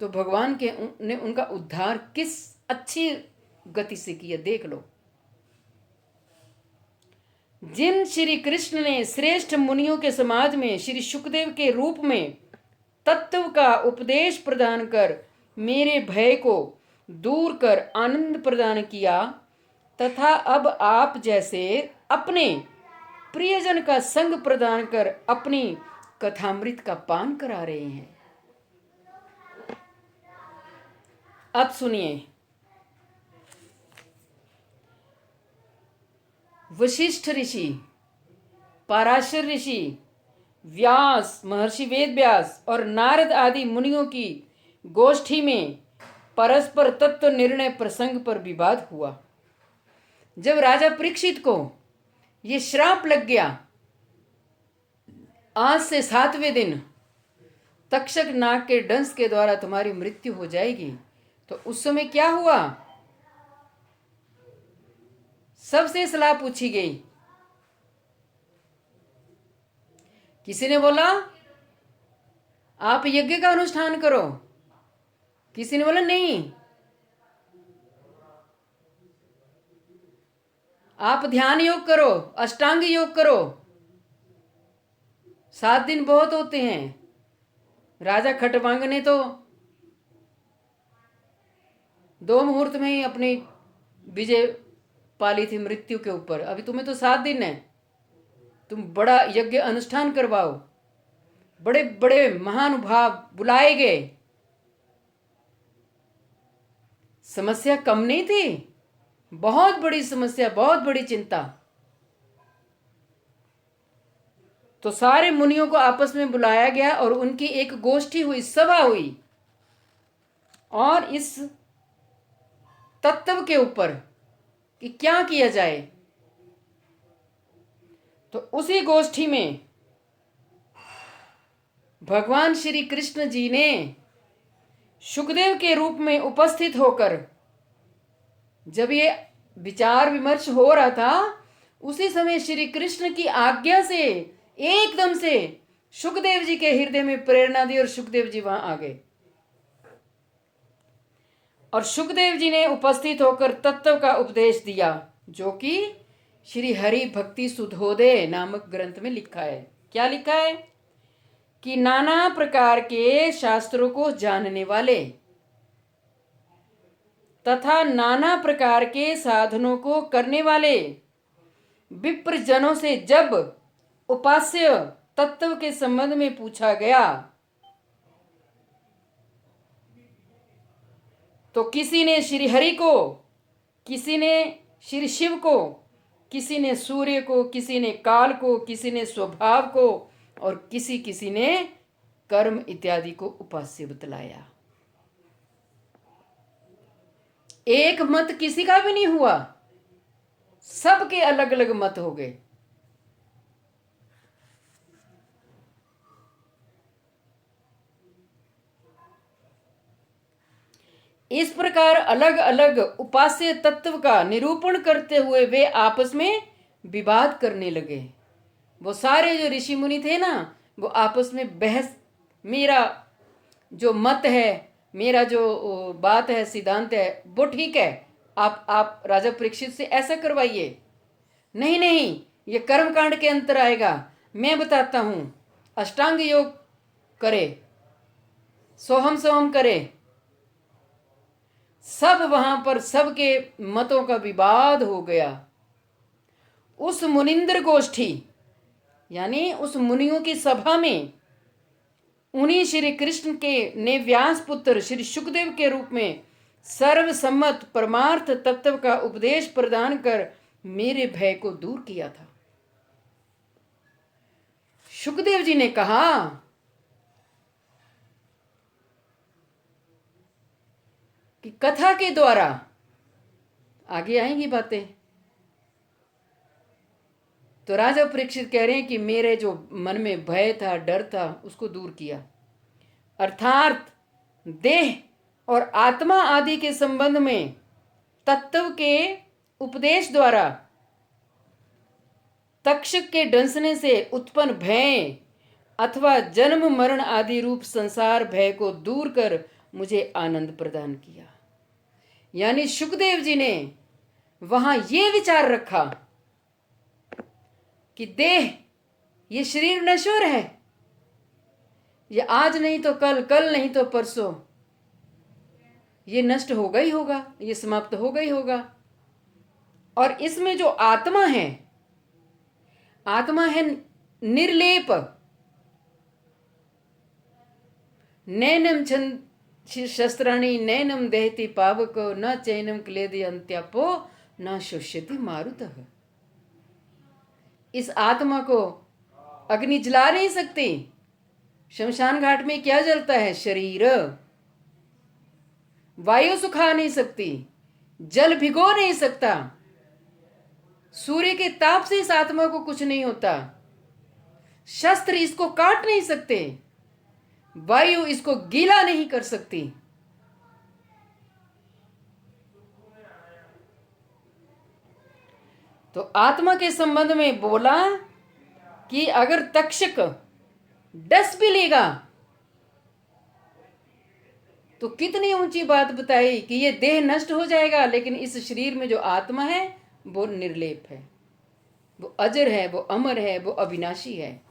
तो भगवान के ने उनका उद्धार किस अच्छी गति से किया, देख लो। जिन श्री कृष्ण ने श्रेष्ठ मुनियों के समाज में श्री सुखदेव के रूप में तत्व का उपदेश प्रदान कर मेरे भय को दूर कर आनंद प्रदान किया, तथा अब आप जैसे अपने प्रियजन का संग प्रदान कर अपनी कथामृत का पान करा रहे हैं। अब सुनिए, वशिष्ठ ऋषि, पराशर ऋषि, व्यास, महर्षि वेद व्यास और नारद आदि मुनियों की गोष्ठी में परस्पर तत्व निर्णय प्रसंग पर विवाद हुआ। जब राजा परीक्षित को ये श्राप लग गया, आज से 7वें दिन तक्षक नाग के डंस के द्वारा तुम्हारी मृत्यु हो जाएगी, तो उस समय क्या हुआ? सबसे सलाह पूछी गई। किसी ने बोला आप यज्ञ का अनुष्ठान करो, किसी ने बोला नहीं, आप ध्यान योग करो, अष्टांग योग करो, 7 दिन बहुत होते हैं। राजा खटवांग ने तो 2 मुहूर्त में ही अपनी विजय पाली थी मृत्यु के ऊपर। अभी तुम्हें तो 7 दिन है, तुम बड़ा यज्ञ अनुष्ठान करवाओ, बड़े बड़े महानुभाव बुलाए गए। समस्या कम नहीं थी, बहुत बड़ी समस्या, बहुत बड़ी चिंता। तो सारे मुनियों को आपस में बुलाया गया और उनकी एक गोष्ठी हुई, सभा हुई, और इस तत्व के ऊपर कि क्या किया जाए। तो उसी गोष्ठी में भगवान श्री कृष्ण जी ने शुकदेव के रूप में उपस्थित होकर, जब ये विचार विमर्श हो रहा था, उसी समय श्री कृष्ण की आज्ञा से एकदम से शुकदेव जी के हृदय में प्रेरणा दी और शुकदेव जी वहां आ गए। और शुकदेव जी ने उपस्थित होकर तत्व का उपदेश दिया, जो कि श्री हरि भक्ति सुधोदय नामक ग्रंथ में लिखा है। क्या लिखा है? कि नाना प्रकार के शास्त्रों को जानने वाले तथा नाना प्रकार के साधनों को करने वाले विप्र जनों से जब उपास्य तत्व के संबंध में पूछा गया, तो किसी ने श्री हरि को, किसी ने श्री शिव को, किसी ने सूर्य को, किसी ने काल को, किसी ने स्वभाव को, और किसी किसी ने कर्म इत्यादि को उपास्य बतलाया। एक मत किसी का भी नहीं हुआ, सबके अलग अलग मत हो गए। इस प्रकार अलग अलग उपास्य तत्व का निरूपण करते हुए वे आपस में विवाद करने लगे। वो सारे जो ऋषि मुनि थे ना, वो आपस में बहस, मेरा जो मत है, मेरा जो बात है, सिद्धांत है, वो ठीक है, आप राजा परीक्षित से ऐसा करवाइए। नहीं नहीं, ये कर्म कांड के अंतर आएगा, मैं बताता हूं, अष्टांग योग करे, सोहम सोहम करे। सब वहां पर सबके मतों का विवाद हो गया। उस मुनिंद्र गोष्ठी यानी उस मुनियों की सभा में उन्हीं श्री कृष्ण के ने व्यास पुत्र श्री शुकदेव के रूप में सर्वसम्मत परमार्थ तत्व का उपदेश प्रदान कर मेरे भय को दूर किया था। शुकदेव जी ने कहा कि कथा के द्वारा, आगे आएंगी बातें, तो राजा परीक्षित कह रहे हैं कि मेरे जो मन में भय था, डर था, उसको दूर किया। अर्थात देह और आत्मा आदि के संबंध में तत्व के उपदेश द्वारा तक्षक के डंसने से उत्पन्न भय अथवा जन्म मरण आदि रूप संसार भय को दूर कर मुझे आनंद प्रदान किया। यानी शुकदेव जी ने वहां ये विचार रखा कि देह, ये शरीर नश्वर है, ये आज नहीं तो कल, कल नहीं तो परसों ये नष्ट होगा ही होगा, ये समाप्त होगा ही होगा। और इसमें जो आत्मा है, आत्मा है निर्लेप, नैनम छंद शस्त्राणि नैनम दहति पावको न चैनम क्लेदि अंत्यापो न शुष्यति मारुतः। इस आत्मा को अग्नि जला नहीं सकती। शमशान घाट में क्या जलता है? शरीर। वायु सुखा नहीं सकती, जल भिगो नहीं सकता, सूर्य के ताप से इस आत्मा को कुछ नहीं होता, शस्त्र इसको काट नहीं सकते, वायु इसको गीला नहीं कर सकती। तो आत्मा के संबंध में बोला कि अगर तक्षक डस भी लेगा तो कितनी ऊंची बात बताई कि ये देह नष्ट हो जाएगा, लेकिन इस शरीर में जो आत्मा है वो निर्लेप है, वो अजर है, वो अमर है, वो अविनाशी है।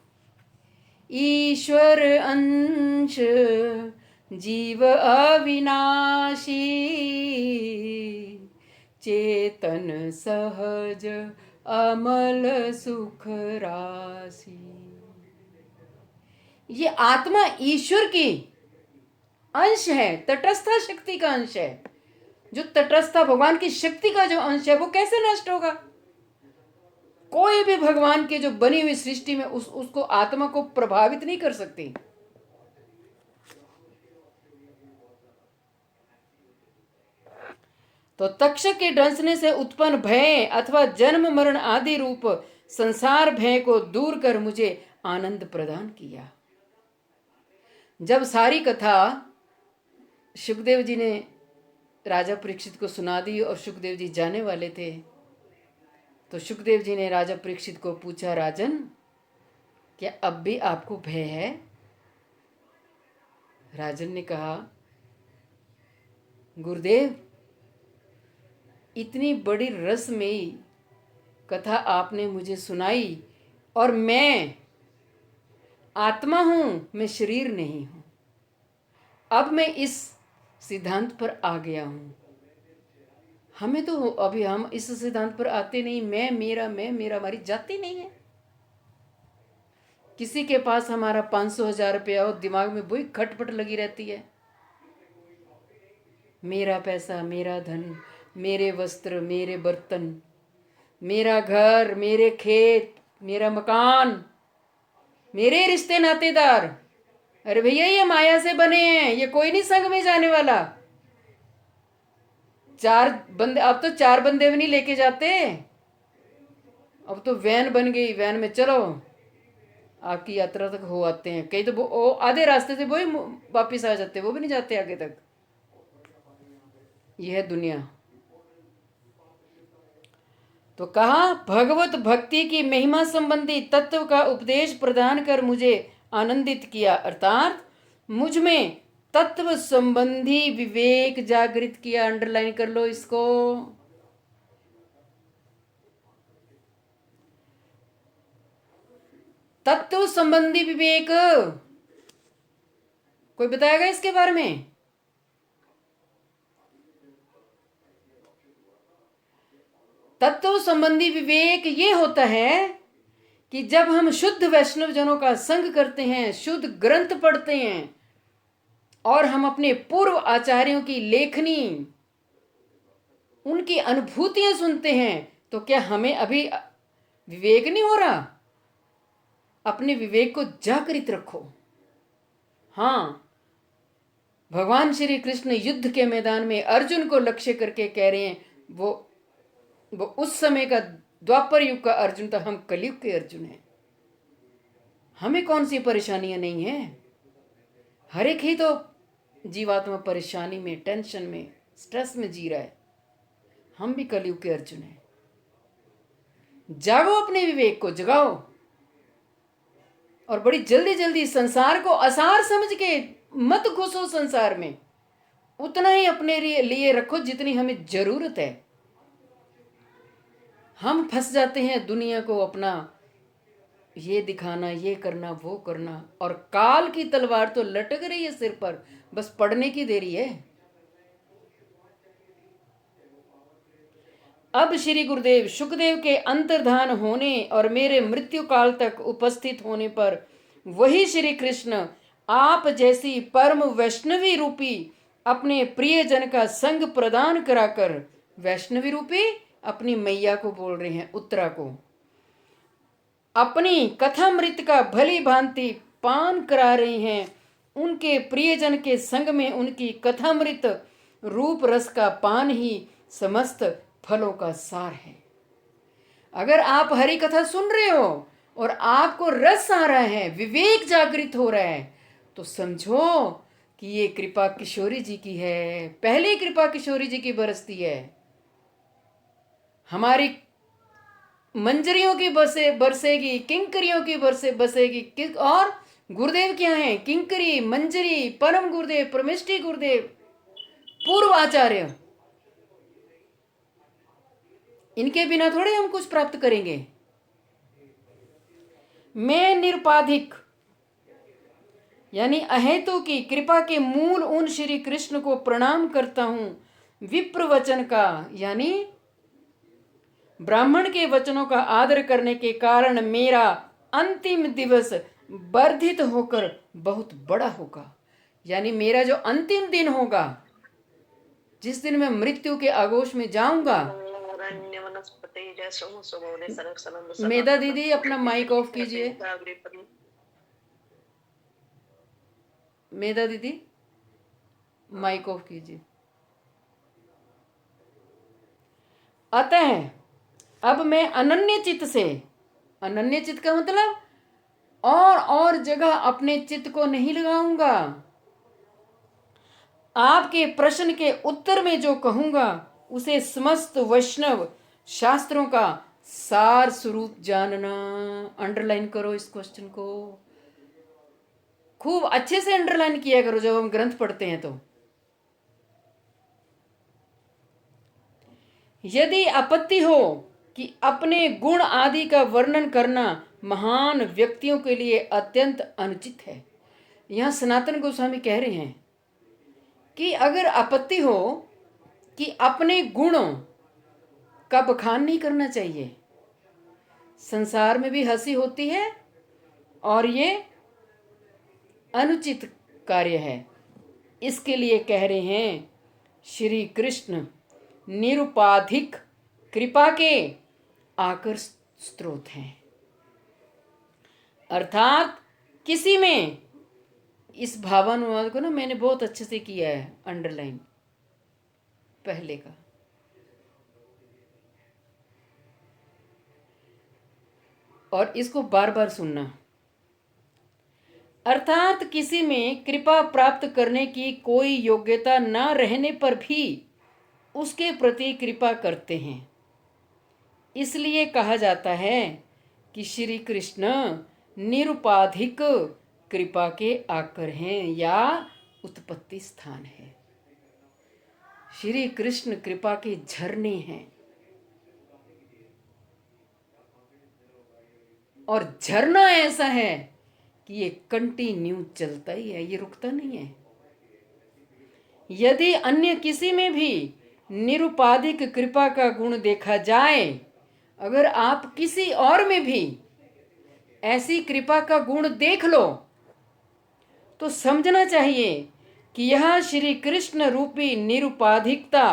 ईश्वर अंश जीव अविनाशी, चेतन सहज अमल सुख राशि। ये आत्मा ईश्वर की अंश है, तटस्था शक्ति का अंश है। जो तटस्था भगवान की शक्ति का जो अंश है वो कैसे नष्ट होगा? कोई भी भगवान की जो बनी हुई सृष्टि में उसको आत्मा को प्रभावित नहीं कर सकती। तो तक्षक के डंसने से उत्पन्न भय अथवा जन्म मरण आदि रूप संसार भय को दूर कर मुझे आनंद प्रदान किया। जब सारी कथा सुखदेव जी ने राजा परीक्षित को सुना दी और सुखदेव जी जाने वाले थे, तो सुखदेव जी ने राजा परीक्षित को पूछा, राजन क्या अब भी आपको भय है? राजन ने कहा, गुरुदेव इतनी बड़ी रसमयी कथा आपने मुझे सुनाई, और मैं आत्मा हूं, मैं शरीर नहीं हूं। अब मैं इस सिद्धांत पर आ गया हूं। हमें तो अभी हम इस सिद्धांत पर आते नहीं। मैं मेरा हमारी जाति नहीं है। किसी के पास हमारा 500,000 रुपया हो, दिमाग में वही खटपट लगी रहती है, मेरा पैसा, मेरा धन, मेरे वस्त्र, मेरे बर्तन, मेरा घर, मेरे खेत, मेरा मकान, मेरे रिश्ते नातेदार। अरे भैया ये माया से बने हैं, ये कोई नहीं संग में जाने वाला। 4 बंदे, अब तो 4 बंदे भी नहीं लेके जाते, अब तो वैन बन गई, वैन में चलो आपकी यात्रा तक हो आते हैं। कई तो वो आधे रास्ते से वो ही वापिस आ जाते, वो भी नहीं जाते आगे तक। यह है दुनिया। तो कहा, भगवत भक्ति की महिमा संबंधी तत्व का उपदेश प्रदान कर मुझे आनंदित किया, अर्थात मुझ में तत्व संबंधी विवेक जागृत किया। अंडरलाइन कर लो इसको। तत्व संबंधी विवेक, कोई बताएगा इसके बारे में? तत्व संबंधी विवेक ये होता है कि जब हम शुद्ध वैष्णव जनों का संग करते हैं, शुद्ध ग्रंथ पढ़ते हैं और हम अपने पूर्व आचार्यों की लेखनी, उनकी अनुभूतियां सुनते हैं, तो क्या हमें अभी विवेक नहीं हो रहा? अपने विवेक को जागृत रखो। हाँ, भगवान श्री कृष्ण युद्ध के मैदान में अर्जुन को लक्ष्य करके कह रहे हैं, वो उस समय का द्वापर युग का अर्जुन था, हम कलयुग के अर्जुन हैं। हमें कौन सी परेशानियां नहीं है? हर एक ही तो जीवात्मा परेशानी में, टेंशन में, स्ट्रेस में जी रहा है। हम भी कलयुग के अर्जुन हैं। जागो, अपने विवेक को जगाओ, और बड़ी जल्दी जल्दी संसार को असार समझ के मत घुसो संसार में। उतना ही अपने लिए रखो जितनी हमें जरूरत है। हम फंस जाते हैं दुनिया को अपना ये दिखाना, ये करना, वो करना, और काल की तलवार तो लटक रही है सिर पर, बस पढ़ने की देरी है। अब श्री गुरुदेव सुखदेव के अंतर्धान होने और मेरे मृत्यु काल तक उपस्थित होने पर वही श्री कृष्ण आप जैसी परम वैष्णवी रूपी अपने प्रियजन का संग प्रदान कराकर, वैष्णवी रूपी अपनी मैया को बोल रहे हैं, उत्तरा को, अपनी कथामृत का भली भांति पान करा रहे हैं। उनके प्रियजन के संग में उनकी कथामृत रूप रस का पान ही समस्त फलों का सार है। अगर आप हरि कथा सुन रहे हो और आपको रस आ रहा है, विवेक जागृत हो रहा है, तो समझो कि ये कृपा किशोरी जी की है। पहले कृपा किशोरी जी की बरसती है। हमारी मंजरियों की बरसेगी, किंकरियों की बसेगी। और गुरुदेव क्या है? किंकरी, मंजरी, परम गुरुदेव, परमेष्टि गुरुदेव। पूर्व आचार्य, इनके बिना थोड़े हम कुछ प्राप्त करेंगे। मैं निरुपाधिक यानी अहेतु की कृपा के मूल उन श्री कृष्ण को प्रणाम करता हूं। विप्र वचन का यानी ब्राह्मण के वचनों का आदर करने के कारण मेरा अंतिम दिवस वर्धित होकर बहुत बड़ा होगा। यानी मेरा जो अंतिम दिन होगा, जिस दिन मैं मृत्यु के आगोश में जाऊंगा। मेधा दीदी अपना माइक ऑफ कीजिए। मेधा दीदी माइक ऑफ कीजिए। अतः अब मैं अनन्य चित्त से, अनन्य चित्त का मतलब और जगह अपने चित्त को नहीं लगाऊंगा। आपके प्रश्न के उत्तर में जो कहूंगा उसे समस्त वैष्णव शास्त्रों का सार स्वरूप जानना। अंडरलाइन करो इस क्वेश्चन को, खूब अच्छे से अंडरलाइन किया करो जब हम ग्रंथ पढ़ते हैं तो। यदि आपत्ति हो कि अपने गुण आदि का वर्णन करना महान व्यक्तियों के लिए अत्यंत अनुचित है। यहां सनातन गोस्वामी कह रहे हैं कि अगर आपत्ति हो कि अपने गुणों का बखान नहीं करना चाहिए। संसार में भी हंसी होती है और ये अनुचित कार्य है। इसके लिए कह रहे हैं श्री कृष्ण निरुपाधिक कृपा के आकर स्रोत हैं। अर्थात किसी में, इस भावानुवाद को ना मैंने बहुत अच्छे से किया है अंडरलाइन पहले का, और इसको बार बार सुनना। अर्थात किसी में कृपा प्राप्त करने की कोई योग्यता न रहने पर भी उसके प्रति कृपा करते हैं। इसलिए कहा जाता है कि श्री कृष्ण निरुपाधिक कृपा के आकर हैं या उत्पत्ति स्थान है। श्री कृष्ण कृपा के झरने हैं, और झरना ऐसा है कि ये कंटिन्यू चलता ही है, ये रुकता नहीं है। यदि अन्य किसी में भी निरुपाधिक कृपा का गुण देखा जाए, अगर आप किसी और में भी ऐसी कृपा का गुण देख लो तो समझना चाहिए कि यह श्री कृष्ण रूपी निरुपाधिकता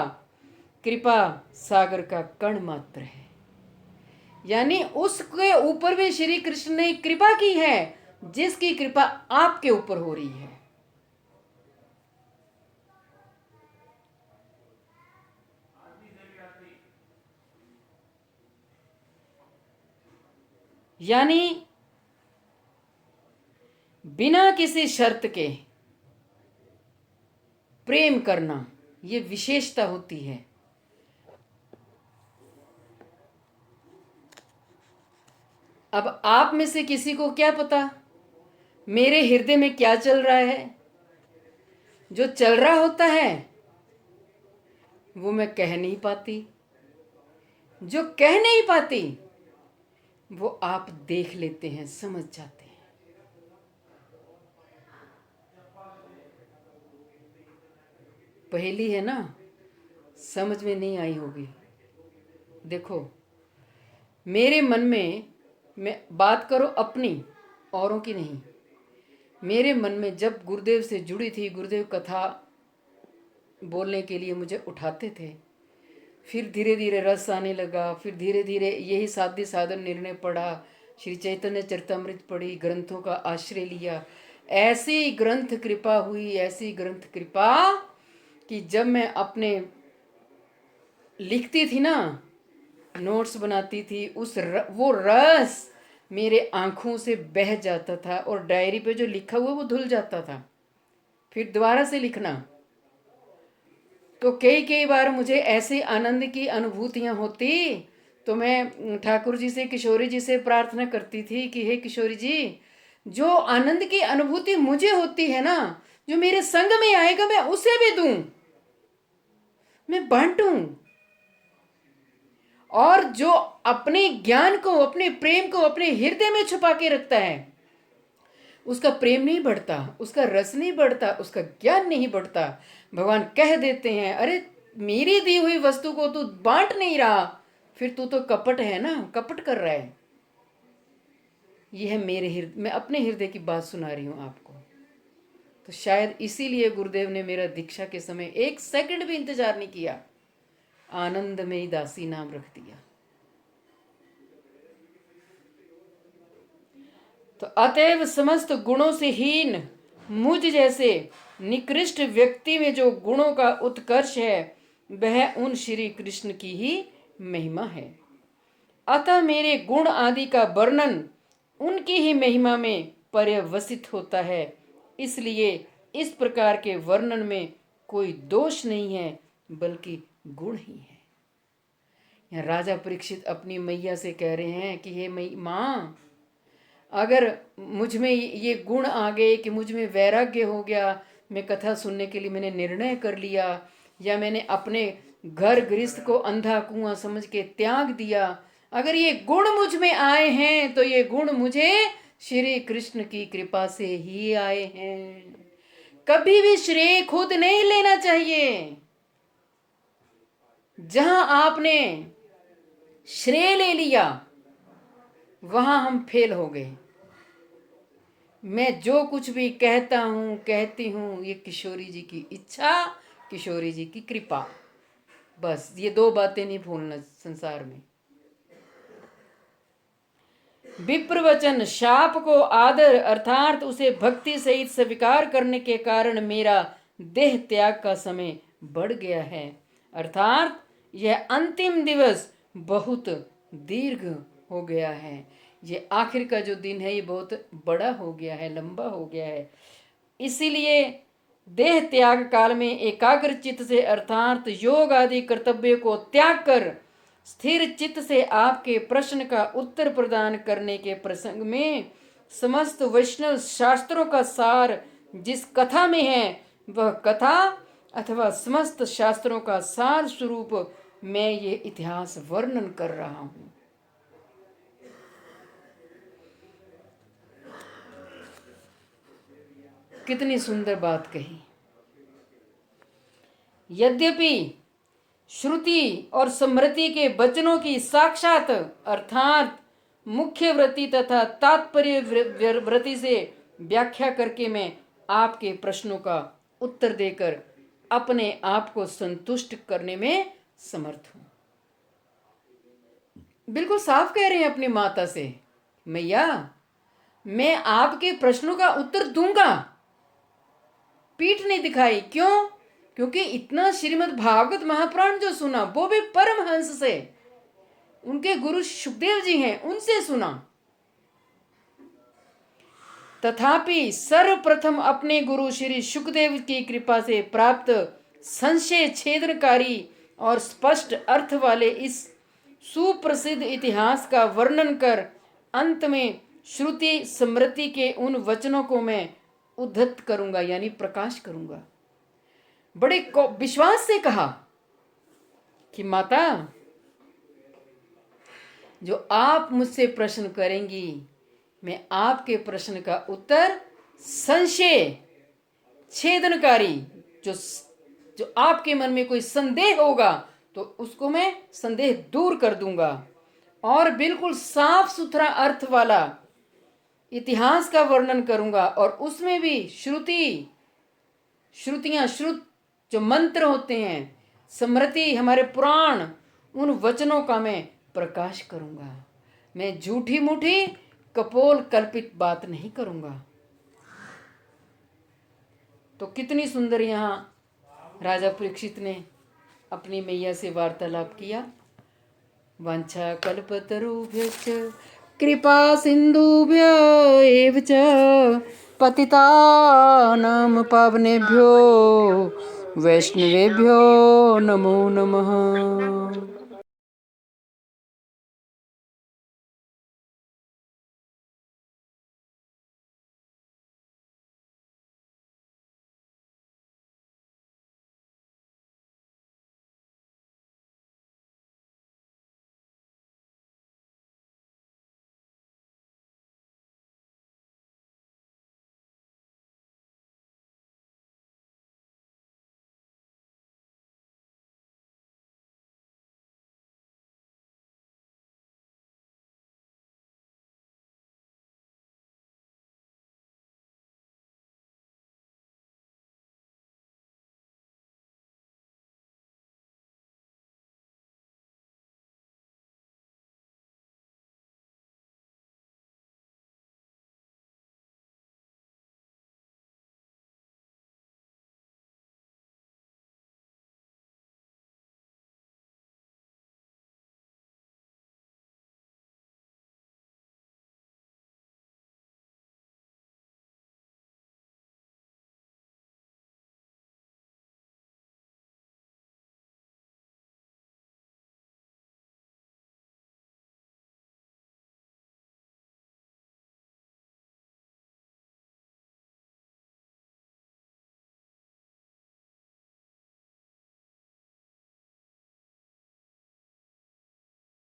कृपा सागर का कण मात्र है। यानी उसके ऊपर भी श्री कृष्ण ने कृपा की है, जिसकी कृपा आपके ऊपर हो रही है। यानी बिना किसी शर्त के प्रेम करना, ये विशेषता होती है। अब आप में से किसी को क्या पता मेरे हृदय में क्या चल रहा है। जो चल रहा होता है वो मैं कह नहीं पाती, जो कह नहीं पाती वो आप देख लेते हैं, समझ जाते हैं। पहेली है ना, समझ में नहीं आई होगी। देखो मेरे मन में, मैं बात करो अपनी, औरों की नहीं। मेरे मन में जब गुरुदेव से जुड़ी थी, गुरुदेव कथा बोलने के लिए मुझे उठाते थे, फिर धीरे धीरे रस आने लगा, फिर धीरे धीरे यही साध्य साधन निर्णय पढ़ा, श्री चैतन्य चरितमृत पढ़ी, ग्रंथों का आश्रय लिया। ऐसी ग्रंथ कृपा हुई, ऐसी ग्रंथ कृपा कि जब मैं अपने लिखती थी ना, नोट्स बनाती थी, वो रस मेरे आंखों से बह जाता था और डायरी पे जो लिखा हुआ वो धुल जाता था। फिर दोबारा से लिखना, तो कई कई बार मुझे ऐसे आनंद की अनुभूतियां होती, तो मैं ठाकुर जी से, किशोरी जी से प्रार्थना करती थी कि हे किशोरी जी, जो आनंद की अनुभूति मुझे होती है ना, जो मेरे संग में आएगा मैं उसे भी दूं। मैं बांटूं। और जो अपने ज्ञान को, अपने प्रेम को अपने हृदय में छुपा के रखता है, उसका प्रेम नहीं बढ़ता, उसका रस नहीं बढ़ता, उसका ज्ञान नहीं बढ़ता। भगवान कह देते हैं, अरे मेरी दी हुई वस्तु को तू बांट नहीं रहा, फिर तू तो कपट है ना, कपट कर रहा है। यह है मेरे हृदय, मैं अपने हृदय की बात सुना रही हूं आपको। तो शायद इसीलिए गुरुदेव ने मेरा दीक्षा के समय 1 सेकंड भी इंतजार नहीं किया, आनंदमयी दासी नाम रख दिया। तो अतएव समस्त गुणों से हीन मुझ जैसे निकृष्ट व्यक्ति में जो गुणों का उत्कर्ष है, वह उन श्री कृष्ण की ही महिमा है। अतः मेरे गुण आदि का वर्णन उनकी ही महिमा में पर्यवसित होता है। इसलिए इस प्रकार के वर्णन में कोई दोष नहीं है, बल्कि गुण ही है। यहाँ राजा परीक्षित अपनी मैया से कह रहे हैं कि हे माँ, अगर मुझ में ये गुण आ गए कि मुझ में वैराग्य हो गया, मैं कथा सुनने के लिए मैंने निर्णय कर लिया, या मैंने अपने घर गृहस्थ को अंधा कुआं समझ के त्याग दिया, अगर ये गुण मुझ में आए हैं तो ये गुण मुझे श्री कृष्ण की कृपा से ही आए हैं। कभी भी श्रेय खुद नहीं लेना चाहिए। जहां आपने श्रेय ले लिया वहां हम फेल हो गए। मैं जो कुछ भी कहता हूं, कहती हूं, ये किशोरी जी की इच्छा, किशोरी जी की कृपा, बस ये 2 बातें नहीं भूलना संसार में। विप्रवचन शाप को आदर अर्थात उसे भक्ति सहित स्वीकार करने के कारण मेरा देह त्याग का समय बढ़ गया है, अर्थात यह अंतिम दिवस बहुत दीर्घ हो गया है। ये आखिर का जो दिन है ये बहुत बड़ा हो गया है, लंबा हो गया है। इसीलिए देह त्याग काल में एकाग्र चित्त से अर्थात योग आदि कर्तव्य को त्याग कर स्थिर चित्त से आपके प्रश्न का उत्तर प्रदान करने के प्रसंग में समस्त वैष्णव शास्त्रों का सार जिस कथा में है, वह कथा अथवा समस्त शास्त्रों का सार स्वरूप मैं ये इतिहास वर्णन कर रहा हूं। कितनी सुंदर बात कही। यद्यपि श्रुति और स्मृति के वचनों की साक्षात अर्थात मुख्य वृत्ति तथा तात्पर्य वृत्ति से व्याख्या करके मैं आपके प्रश्नों का उत्तर देकर अपने आप को संतुष्ट करने में समर्थ हूं। बिल्कुल साफ कह रहे हैं अपनी माता से, मैया मैं आपके प्रश्नों का उत्तर दूंगा, पीठ नहीं दिखाई। क्यों? क्योंकि इतना श्रीमद् भागवत महापुराण जो सुना वो भी परमहंस से, उनके गुरु सुखदेव जी हैं, उनसे सुना। तथापि सर्वप्रथम अपने गुरु श्री सुखदेव की कृपा से प्राप्त संशय छेदनकारी और स्पष्ट अर्थ वाले इस सुप्रसिद्ध इतिहास का वर्णन कर अंत में श्रुति स्मृति के उन वचनों को मैं उद्धत करूंगा, यानी प्रकाश करूंगा। बड़े विश्वास से कहा कि माता, जो आप मुझसे प्रश्न करेंगी मैं आपके प्रश्न का उत्तर संशय छेदनकारी, जो आपके मन में कोई संदेह होगा तो उसको मैं संदेह दूर कर दूंगा, और बिल्कुल साफ सुथरा अर्थ वाला इतिहास का वर्णन करूंगा। और उसमें भी श्रुतियां जो मंत्र होते हैं, स्मृति हमारे पुराण, उन वचनों का मैं प्रकाश करूंगा। मैं झूठी मूठी कपोल कल्पित बात नहीं करूंगा। तो कितनी सुंदर यहाँ राजा परीक्षित ने अपनी मैया से वार्तालाप किया। वांछा कल्पतरुभ्यश्च कृपा सिंधुभ्य एव च पतितानां पावनेभ्यो वैष्णवेभ्यो नमो नमः।